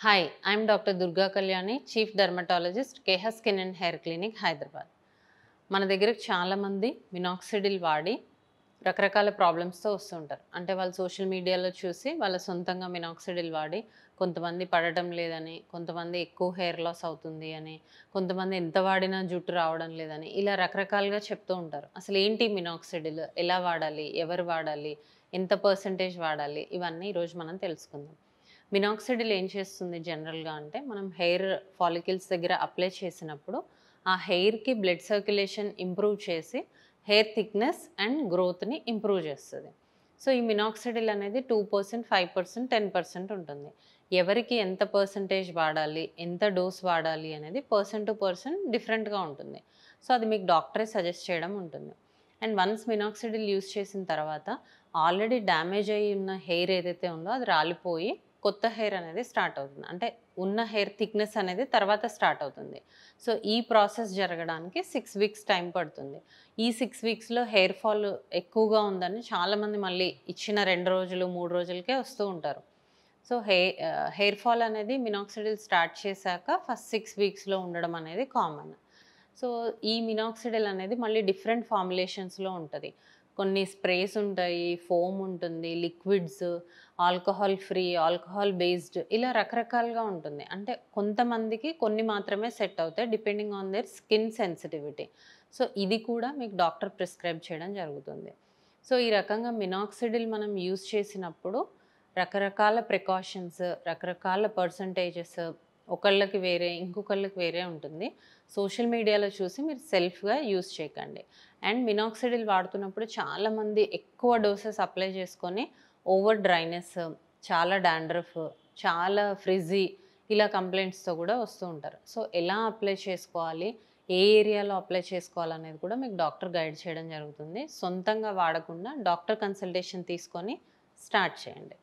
Hi, I'm Dr. Durga Kalyani, Chief Dermatologist, KH Skin and Hair Clinic, Hyderabad. మన దగ్గరకు చాలామంది minoxidil వాడి రకరకాల ప్రాబ్లమ్స్తో వస్తుంటారు. అంటే వాళ్ళు సోషల్ మీడియాలో చూసి వాళ్ళ సొంతంగా మినాక్సిడిల్ వాడి కొంతమంది పడటం లేదని, కొంతమంది ఎక్కువ హెయిర్ లాస్ అవుతుంది అని, కొంతమంది ఎంత వాడినా జుట్టు రావడం లేదని ఇలా రకరకాలుగా చెప్తూ ఉంటారు. అసలు ఏంటి మినాక్సిడిల్, ఎలా వాడాలి, ఎవరు వాడాలి, ఎంత పర్సెంటేజ్ వాడాలి, ఇవన్నీ ఈరోజు మనం తెలుసుకుందాం. మినాక్సిడిల్ ఏం చేస్తుంది జనరల్‌గా అంటే, మనం హెయిర్ ఫాలికల్స్ దగ్గర అప్లై చేసినప్పుడు, ఆ హెయిర్‌కి బ్లడ్ సర్క్యులేషన్ ఇంప్రూవ్ చేసి, హెయిర్ థిక్‌నెస్ అండ్ గ్రోత్‌ని ఇంప్రూవ్ చేస్తది. సో, ఈ మినాక్సిడిల్ అనేది 2%, 5%, 10% ఉంటుంది. ఎవరికి ఎంత పర్సెంటేజ్ వాడాలి, ఎంత డోస్ వాడాలి అనేది పర్సన్ టు పర్సన్ డిఫరెంట్‌గా ఉంటుంది. సో, అది మీకు డాక్టరే సజెస్ట్ చేయడం ఉంటుంది. అండ్ వన్స్ మినాక్సిడిల్ యూజ్ చేసిన తర్వాత, ఆల్రెడీ డ్యామేజ్ అయ్యి ఉన్న హెయిర్ ఏదైతే ఉందో అది రాలిపోయి కొత్త హెయిర్ అనేది స్టార్ట్ అవుతుంది. అంటే ఉన్న హెయిర్ థిక్‌నెస్ అనేది తర్వాత స్టార్ట్ అవుతుంది. సో, ఈ ప్రాసెస్ జరగడానికి 6 వీక్స్ టైం పడుతుంది. ఈ 6 వీక్స్‌లో హెయిర్ ఫాల్ ఎక్కువగా ఉందని చాలామంది మళ్ళీ ఇచ్చిన 2 రోజులు, 3 రోజులకే వస్తూ ఉంటారు. సో, హెయిర్ ఫాల్ అనేది మినాక్సిడిల్ స్టార్ట్ చేశాక ఫస్ట్ 6 వీక్స్‌లో ఉండడం అనేది కామన్. సో, ఈ మినాక్సిడిల్ అనేది మళ్ళీ డిఫరెంట్ ఫార్ములేషన్స్‌లో ఉంటది. కొన్ని స్ప్రేస్ ఉంటాయి, ఫోమ్ ఉంటుంది, liquids, alcohol free, alcohol based ఇలా రకరకాలుగా ఉంటుంది. అంటే కొంతమందికి కొన్ని మాత్రమే సెట్ అవుతాయి depending on their skin sensitivity. So, ఇది కూడా మీకు డాక్టర్ ప్రిస్క్రైబ్ చేయడం జరుగుతుంది. సో, ఈ రకంగా మినాక్సిడిల్ మనం యూజ్ చేసినప్పుడు రకరకాల ప్రికాషన్స్, రకరకాల పర్సెంటేజెస్ ఒకళ్ళకి వేరే, ఇంకొకళ్ళకి వేరే ఉంటుంది. సోషల్ మీడియాలో చూసి మీరు సెల్ఫ్‌గా యూజ్ చేయకండి. అండ్ మినాక్సిడిల్ వాడుతున్నప్పుడు చాలామంది ఎక్కువ డోసెస్ అప్లై చేసుకొని ఓవర్ డ్రైనెస్, చాలా డాండ్రఫ్, చాలా ఫ్రిజీ ఇలా కంప్లెయింట్స్‌తో కూడా వస్తూ ఉంటారు. సో, ఎలా అప్లై చేసుకోవాలి, ఏ ఏరియాలో అప్లై చేసుకోవాలనేది కూడా మీకు డాక్టర్ గైడ్ చేయడం జరుగుతుంది. సొంతంగా వాడకుండా డాక్టర్ కన్సల్టేషన్ తీసుకొని స్టార్ట్ చేయండి.